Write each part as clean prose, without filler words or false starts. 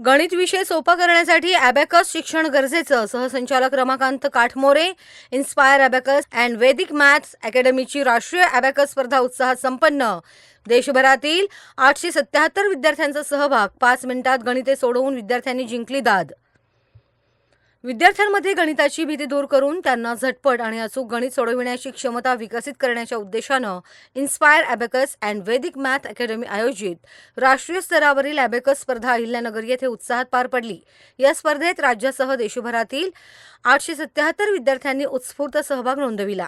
गणित विषय सोपा करण्यासाठी ॲबॅकस शिक्षण गरजेचं. सहसंचालक रमाकांत काठमोरे. इन्स्पायर ॲबॅकस अँड वैदिक मॅथ्स अकॅडमीची राष्ट्रीय ॲबॅकस स्पर्धा उत्साहात संपन्न. देशभरातील 877 विद्यार्थ्यांचा सहभाग. 5 मिनिटात गणिते सोडवून विद्यार्थ्यांनी जिंकली दाद. विद्यार्थ्यांमध्ये गणिताची भीती दूर करून त्यांना झटपट आणि अचूक गणित सोडविण्याची क्षमता विकसित करण्याच्या उद्देशानं इन्स्पायर ॲबॅकस अँड वैदिक मॅथ अकॅडमी आयोजित राष्ट्रीय स्तरावरील ॲबॅकस स्पर्धा अहिल्यानगर येथे उत्साहात पार पडली. या स्पर्धेत राज्यासह देशभरातील 877 विद्यार्थ्यांनी उत्स्फूर्त सहभाग नोंदविला.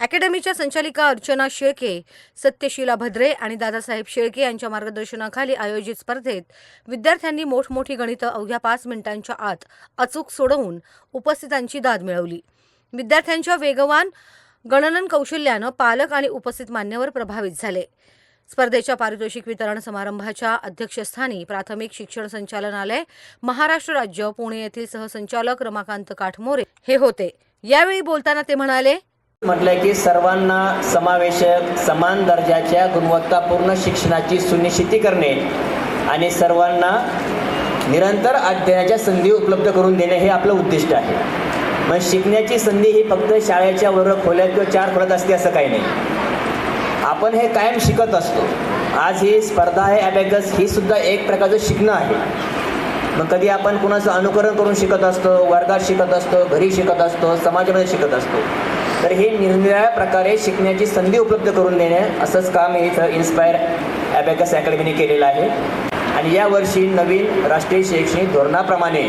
अकॅडमीच्या संचालिका अर्चना शेळके, सत्यशीला भद्रे आणि दादासाहेब शेळके यांच्या मार्गदर्शनाखाली आयोजित स्पर्धेत विद्यार्थ्यांनी मोठमोठी गणितं अवघ्या 5 मिनिटांच्या आत अचूक सोडवून उपस्थितांची दाद मिळवली. विद्यार्थ्यांच्या वेगवान गणन कौशल्यानं पालक आणि उपस्थित मान्यवर प्रभावित झाले. स्पर्धेच्या पारितोषिक वितरण समारंभाच्या अध्यक्षस्थानी प्राथमिक शिक्षण संचालनालय, महाराष्ट्र राज्य, पुणे येथील सहसंचालक रमाकांत काठमोरे हे होते. यावेळी बोलताना ते म्हणाले, म्हटलंय की सर्वांना समावेशक, समान दर्जाच्या गुणवत्तापूर्ण शिक्षणाची सुनिश्चिती करणे आणि सर्वांना निरंतर अध्ययनाच्या संधी उपलब्ध करून देणे हे आपलं उद्दिष्ट आहे. मग शिकण्याची संधी ही फक्त शाळेच्या वर्ग खोल्यात किंवा 4 खोल्यात असते असं काही नाही. आपण हे कायम शिकत असतो. आज ही स्पर्धा आहे ॲबॅकस, ही सुद्धा एक प्रकारचं शिकणं आहे. मग कधी आपण कुणाचं अनुकरण करून शिकत असतो, वर्गात शिकत असतो, घरी शिकत असतो, समाजामध्ये शिकत असतो. तर हे निरनिराळ्या प्रकारे शिकण्याची संधी उपलब्ध करून देणे असंच काम इथं इन्स्पायर ॲबॅकस अकॅडमीने केलेलं आहे. आणि यावर्षी नवीन राष्ट्रीय शैक्षणिक धोरणाप्रमाणे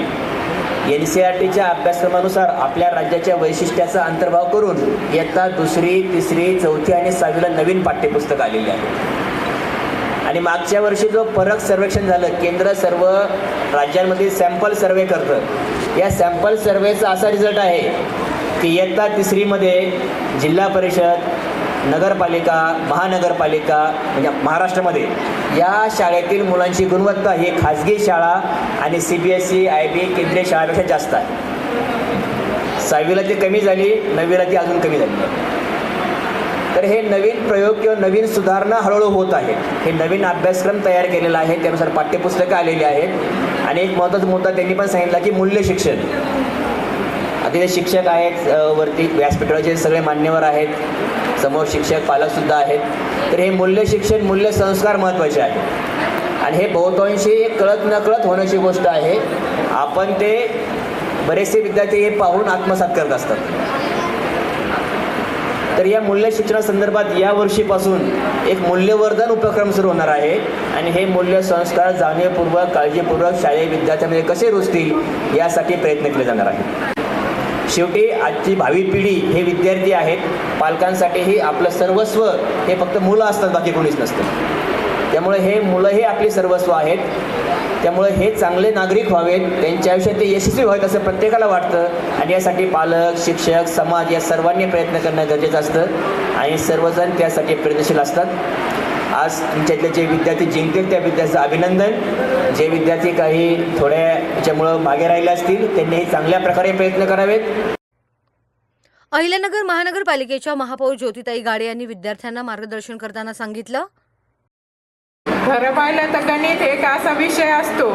NCERTच्या अभ्यासक्रमानुसार आपल्या राज्याच्या वैशिष्ट्याचा अंतर्भाव करून इयत्ता 2री, 3री, 4थी आणि 6वीला नवीन पाठ्यपुस्तक आलेली आहे. आणि मागच्या वर्षी जो फरक सर्वेक्षण झालं, केंद्र सर्व राज्यांमध्ये सॅम्पल सर्वे करतं. या सॅम्पल सर्वेचा असा रिझल्ट आहे की इयत्ता 3रीमध्ये जिल्हा परिषद, नगरपालिका, महानगरपालिका म्हणजे महाराष्ट्रामध्ये या शाळेतील मुलांची गुणवत्ता ही खाजगी शाळा आणि CBSE, IB केंद्रीय शाळेपेक्षा जास्त आहे. 6वीला ती कमी झाली, 9वीला ती अजून कमी झाली आहे. तर हे नवीन प्रयोग किंवा नवीन सुधारणा हळूहळू होत आहे. हे नवीन अभ्यासक्रम तयार केलेला आहे, त्यानुसार पाठ्यपुस्तकं आलेली आहेत. आणि एक महत्त्वाचा मुद्दा त्यांनी पण सांगितला की मूल्य शिक्षण. आता ते शिक्षक आहेत, वरती व्यासपीठाचे सगळे मान्यवर आहेत, समोर शिक्षक पालकसुद्धा आहेत. तर हे मूल्य शिक्षण, मूल्य संस्कार महत्त्वाचे आहेत. आणि हे बहुतांशी कळत नकळत होण्याची गोष्ट आहे. आपण ते बरेचसे विद्यार्थी हे पाहून आत्मसात करत असतात. तर या मूल्य शिक्षणासंदर्भात या वर्षीपासून एक मूल्यवर्धन उपक्रम सुरू होणार आहे. आणि हे मूल्य संस्कार जाणीवपूर्वक, काळजीपूर्वक शालेय विद्यार्थ्यांमध्ये कसे रुजतील यासाठी प्रयत्न केले जाणार आहेत. शेवटी आजची भावी पिढी हे विद्यार्थी आहेत. पालकांसाठी ही आपलं सर्वस्व हे फक्त मुलं असतात, बाकी कोणीच नसतं. त्यामुळे हे मुलं हे आपली सर्वस्व आहेत. त्यामुळे हे चांगले नागरिक व्हावेत, त्यांच्या आयुष्यात ते यशस्वी व्हावेत असं प्रत्येकाला वाटतं. आणि यासाठी पालक, शिक्षक, समाज या सर्वांनी प्रयत्न करणं गरजेचं असतं. आणि सर्वजण त्यासाठी प्रयत्नशील असतात. आज तुमच्यातले जे विद्यार्थी जिंकतील त्या विद्यार्थ्यांचं अभिनंदन. जे विद्यार्थी काही थोड्या याच्यामुळं मागे राहिले असतील त्यांनीही चांगल्या प्रकारे प्रयत्न करावेत. अहिल्यानगर महानगरपालिकेच्या महापौर ज्योतिताई गाडे यांनी विद्यार्थ्यांना मार्गदर्शन करताना सांगितलं, खरं पाहिलं तर गणित एक असा विषय असतो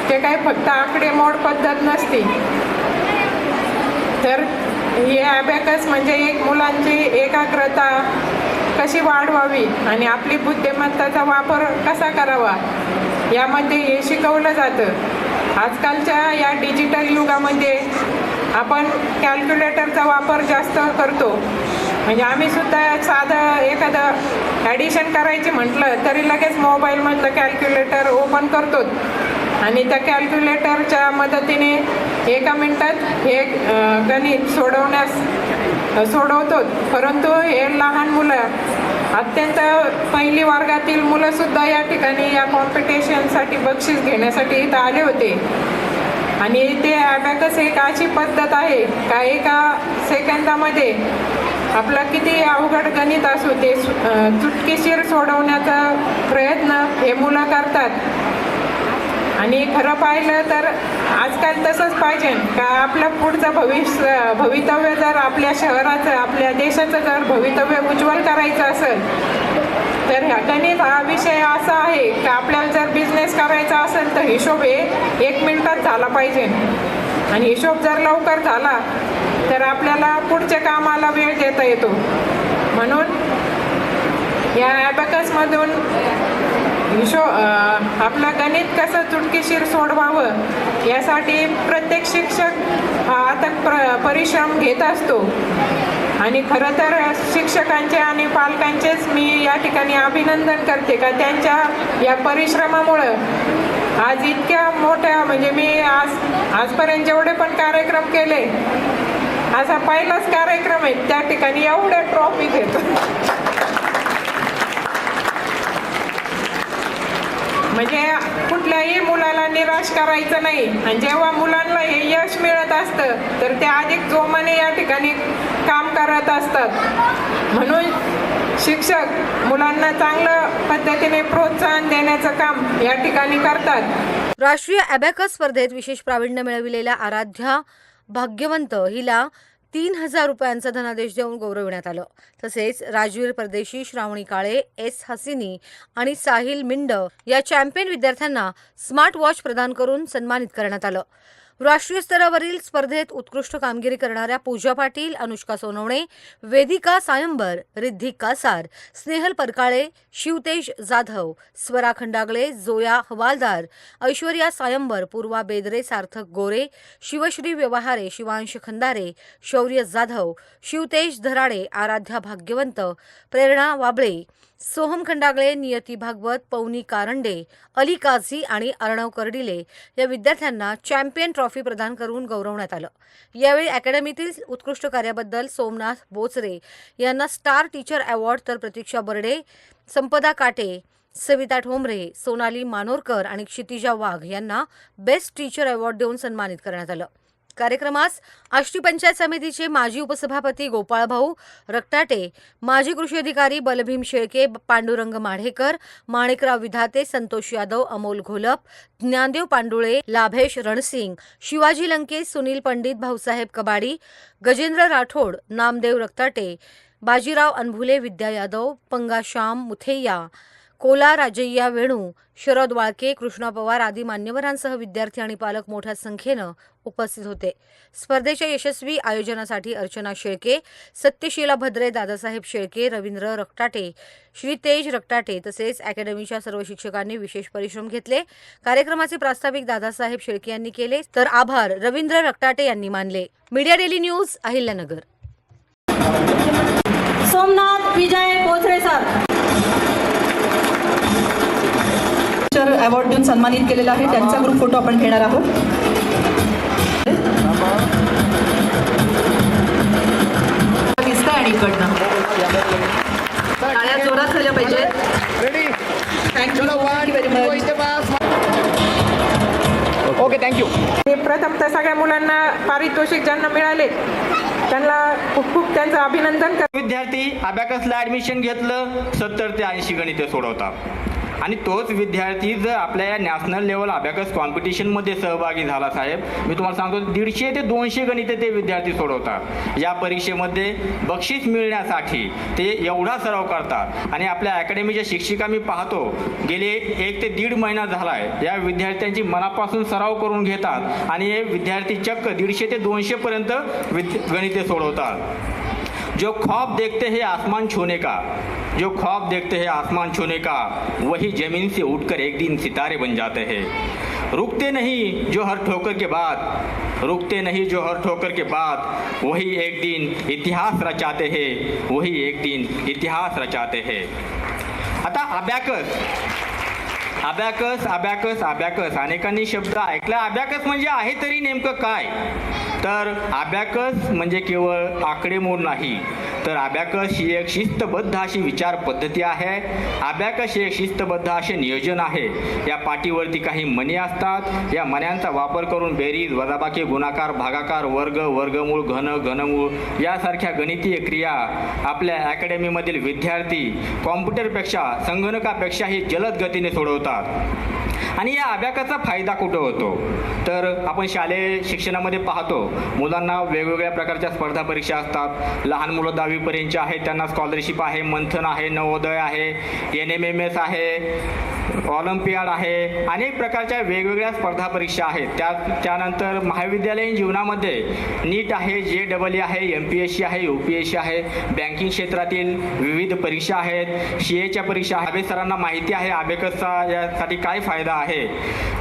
ते काही फक्त आकडेमोड पद्धत नसते. तर हे ॲबॅकस म्हणजे एक मुलांची एकाग्रता कशी वाढवावी आणि आपली बुद्धिमत्ताचा वापर कसा करावा यामध्ये हे शिकवलं जातं. आजकालच्या या डिजिटल युगामध्ये आपण कॅल्क्युलेटरचा वापर जास्त करतो. म्हणजे आम्ही सुद्धा साधं एखादं ॲडिशन करायची म्हटलं तरी लगेच मोबाईलमधलं कॅल्क्युलेटर ओपन करतो आणि त्या कॅल्क्युलेटरच्या मदतीने 1 मिनिटात हे गणित सोडवतो. परंतु हे लहान मुलं, अत्यंत पहिली वर्गातील मुलंसुद्धा या ठिकाणी या कॉम्पिटिशनसाठी बक्षीस घेण्यासाठी इथं आले होते. आणि ते ॲबॅकस एक अशी पद्धत आहे का एका सेकंदामध्ये आपलं किती अवघड गणित असू ते चुटकीशीर सोडवण्याचा प्रयत्न हे मुलं करतात. आणि खरं पाहिलं तर आजकाल तसंच पाहिजे का आपलं पुढचं भवितव्य जर आपल्या शहराचं, आपल्या देशाचं जर भवितव्य उज्ज्वल करायचं असेल तर गणित हा विषय असा आहे की आपल्याला जर बिझनेस करायचा असेल तर हिशोब हे 1 मिनिटात झाला पाहिजे आणि हिशोब जर लवकर झाला तर आपल्याला पुढच्या कामाला वेळ देता येतो. म्हणून या ॲबॅकसमधून आपलं गणित कसं चुटकीशीर सोडवावं यासाठी प्रत्येक शिक्षक हा अथक परिश्रम घेत असतो आणि खरं तर शिक्षकांचे आणि पालकांचेच मी या ठिकाणी अभिनंदन करते का त्यांच्या या परिश्रमामुळं आज इतक्या मोठ्या म्हणजे मी आजपर्यंत जेवढे पण कार्यक्रम केले असा पहिलाच कार्यक्रम आहे त्या ठिकाणी एवढ्या ट्रॉफी घेतो. म्हणजे कुठल्याही मुलाला निराश करायचं नाही आणि जेव्हा मुलांना हे यश मिळत असतं तर ते अधिक जोमाने या ठिकाणी काम करत असतात. म्हणून शिक्षक मुलांना चांगलं पद्धतीने प्रोत्साहन देण्याचं काम या ठिकाणी करतात. राष्ट्रीय ॲबॅकस स्पर्धेत विशेष प्रावीण्य मिळविलेल्या आराध्या भाग्यवंत हिला 3,000 रुपयांचा धनादेश देऊन गौरविण्यात आलं. तसेच राजवीर परदेशी, श्रावणी काळे, एस हसिनी आणि साहिल मिंड या चॅम्पियन विद्यार्थ्यांना स्मार्ट वॉच प्रदान करून सन्मानित करण्यात आलं. राष्ट्रीय स्तरावरील स्पर्धेत उत्कृष्ट कामगिरी करणाऱ्या पूजा पाटील, अनुष्का सोनवणे, वेदिका सायंबर, रिद्धी कासार, स्नेहल परकाळे, शिवतेज जाधव, स्वरा खंडागळे, जोया हवालदार, ऐश्वर्या सायंबर, पूर्वा बेदरे, सार्थक गोरे, शिवश्री व्यवहारे, शिवांश खंदारे, शौर्य जाधव, शिवतेज धराडे, आराध्या भाग्यवंत, प्रेरणा वाबळे, सोहम खंडागळे, नियती भागवत, पवनी कारंडे, अली काझी आणि अर्णव कर्डिले या विद्यार्थ्यांना चॅम्पियन ट्रॉफी प्रदान करून गौरवण्यात आलं. यावेळी अकॅडमीतील उत्कृष्ट कार्याबद्दल सोमनाथ बोचरे यांना स्टार टीचर अवॉर्ड तर प्रतीक्षा बर्डे, संपदा काटे, सविता ठोंबरे, सोनाली मानोरकर आणि क्षितिजा वाघ यांना बेस्ट टीचर अवॉर्ड देऊन सन्मानित करण्यात आलं. कार्यक्रमास आष्टी पंचायत समितीचे माजी उपसभापती गोपाळभाऊ रक्ताटे, माजी कृषी अधिकारी बलभीम शेळके, पांडुरंग माढेकर, माणिकराव विधाते, संतोष यादव, अमोल घोलप, ज्ञानदेव पांडुळे, लाभेश रणसिंग, शिवाजी लंके, सुनील पंडित, भाऊसाहेब कबाडी, गजेंद्र राठोड, नामदेव रक्ताटे, बाजीराव अनभुले, विद्या यादव, पंगा श्याम मुथैया, कोला राजय्या वेणू, शरद वाळके, कृष्णा पवार आदी मान्यवरांसह विद्यार्थी आणि पालक मोठ्या संख्येनं उपस्थित होते. स्पर्धेच्या यशस्वी आयोजनासाठी अर्चना शेळके, सत्यशीला भद्रे, दादासाहेब शेळके, रवींद्र रक्ताटे, श्रीतेज रक्ताटे तसेच अकॅडमीच्या सर्व शिक्षकांनी विशेष परिश्रम घेतले. कार्यक्रमाचे प्रास्ताविक दादासाहेब शेळके यांनी केले तर आभार रवींद्र रक्ताटे यांनी मानले. Media daily news, Ahilyanagar. Somnath Vijay Bochare sir award देऊन सन्मानित केलेला आहे. त्यांचा ग्रुप फोटो आपण घेणार आहोत. दिसतंय आणि इकडनं टाळ्या जोरात झाल्या पाहिजेत. Thank you very much. Okay, thank you. प्रथम तर सगळ्या मुलांना पारितोषिक ज्यांना मिळाले त्यांना खूप खूप त्यांचं अभिनंदन करते. विद्यार्थी अबॅकसला ॲडमिशन घेतलं 70 ते 80 गणिते सोडवतात आणि तोच विद्यार्थी जर आपल्या या नॅशनल लेवल अबॅकस कॉम्पिटिशनमध्ये सहभागी झाला साहेब, मी तुम्हाला सांगतो 150 ते 200 गणिते ते विद्यार्थी सोडवतात. या परीक्षेमध्ये बक्षीस मिळण्यासाठी ते एवढा सराव करतात आणि आपल्या अकॅडमीच्या शिक्षिका मी पाहतो गेले 1 ते 1.5 महिना झाला आहे या विद्यार्थ्यांची मनापासून सराव करून घेतात आणि हे विद्यार्थी चक्क 150 ते 200 पर्यंत गणिते सोडवतात. जो ख्वाब देखते हैं आसमान छूने का, जो ख्वाब देखते हैं आसमान छूने का, वही जमीन से उठकर एक दिन सितारे बन जाते हैं. रुकते नहीं जो हर ठोकर के बाद, रुकते नहीं जो हर ठोकर के बाद, वही एक दिन इतिहास रचाते हैं, वही एक दिन इतिहास रचाते हैं. आता अबॅकस अबॅकस अबॅकस अबॅकस अनेकांनी शब्द ऐकला. अबॅकस म्हणजे आहे तरी नेमकं काय? तर अबॅकस म्हणजे केवळ आकडेमोड नाही, तर अबॅकस ही एक शिस्तबद्ध अशी विचार पद्धती आहे. अबॅकस हे एक शिस्तबद्ध असे नियोजन आहे. या पाटीवरती काही मणी असतात. या मण्यांचा वापर करून बेरीज, वजाबाकी, गुणाकार, भागाकार, वर्ग, वर्गमूळ, घन, घनमूळ यासारख्या गणितीय क्रिया आपल्या अकॅडमीमधील विद्यार्थी कॉम्प्युटरपेक्षा, संगणकापेक्षाही जलद गतीने सोडवतात. आणि या अभ्यासाचा फायदा कुठं होतो तर आपण शालेय शिक्षणामध्ये पाहतो मुलांना वेगवेगळ्या प्रकारच्या स्पर्धा परीक्षा असतात. लहान मुलं 10वीपर्यंतचे आहेत त्यांना स्कॉलरशिप आहे, मंथन आहे, नवोदय आहे, NMMS आहे, ऑलिम्पियाड आहे, अनेक प्रकारच्या वेगवेगळ्या स्पर्धा परीक्षा आहेत. त्यानंतर महाविद्यालयीन जीवनामध्ये नीट आहे, JEE आहे, MPSC आहे, UPSC आहे, बँकिंग क्षेत्रातील विविध परीक्षा आहेत, CA च्या परीक्षा आहे. सरांना माहिती आहे अबॅकसचा यासाठी काय फायदा आहे.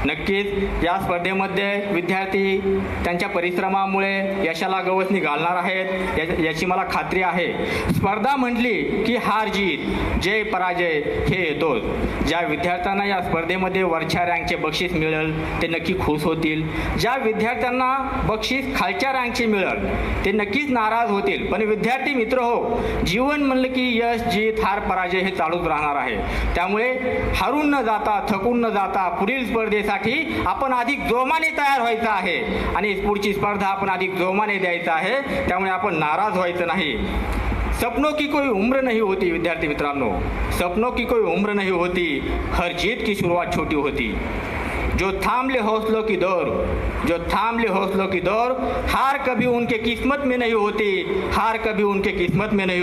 नक्कीच या स्पर्धेमध्ये विद्यार्थी त्यांच्या परिश्रमामुळे यशाला गवसणी घालणार आहेत याची मला खात्री आहे. स्पर्धा म्हटली की हार जीत, जय पराजय हे येतोच. ज्या विद्यार्थ्यांना या स्पर्धेमध्ये वरच्या रँकचे बक्षीस मिळेल ते नक्की खुश होतील. ज्या विद्यार्थ्यांना बक्षीस खालच्या रँकचे मिळेल ते नक्कीच नाराज होतील. पण विद्यार्थी मित्र हो, जीवन म्हणलं की यश जीत हार पराजय हे चालूच राहणार आहे. त्यामुळे हारून न जाता, थकून न जाता पुढील स्पर्धेसाठी आपण अधिक जोमाने तयार व्हायचं आहे आणि पुढची स्पर्धा आपण अधिक जोमाने द्यायचं आहे. त्यामुळे आपण नाराज व्हायचं नाही. सपनों की कोई उम्र नहीं होती विद्यार्थी मित्रांनो, सपनों की कोई उम्र नहीं होती, हर जीत की शुरुआत छोटी होती. जो थाम ले हौसलों की दौड़, जो थाम ले हौसलों की दौड़, हार कभी उनके किस्मत में नहीं होती, हार कभी उनके किस्मत में नहीं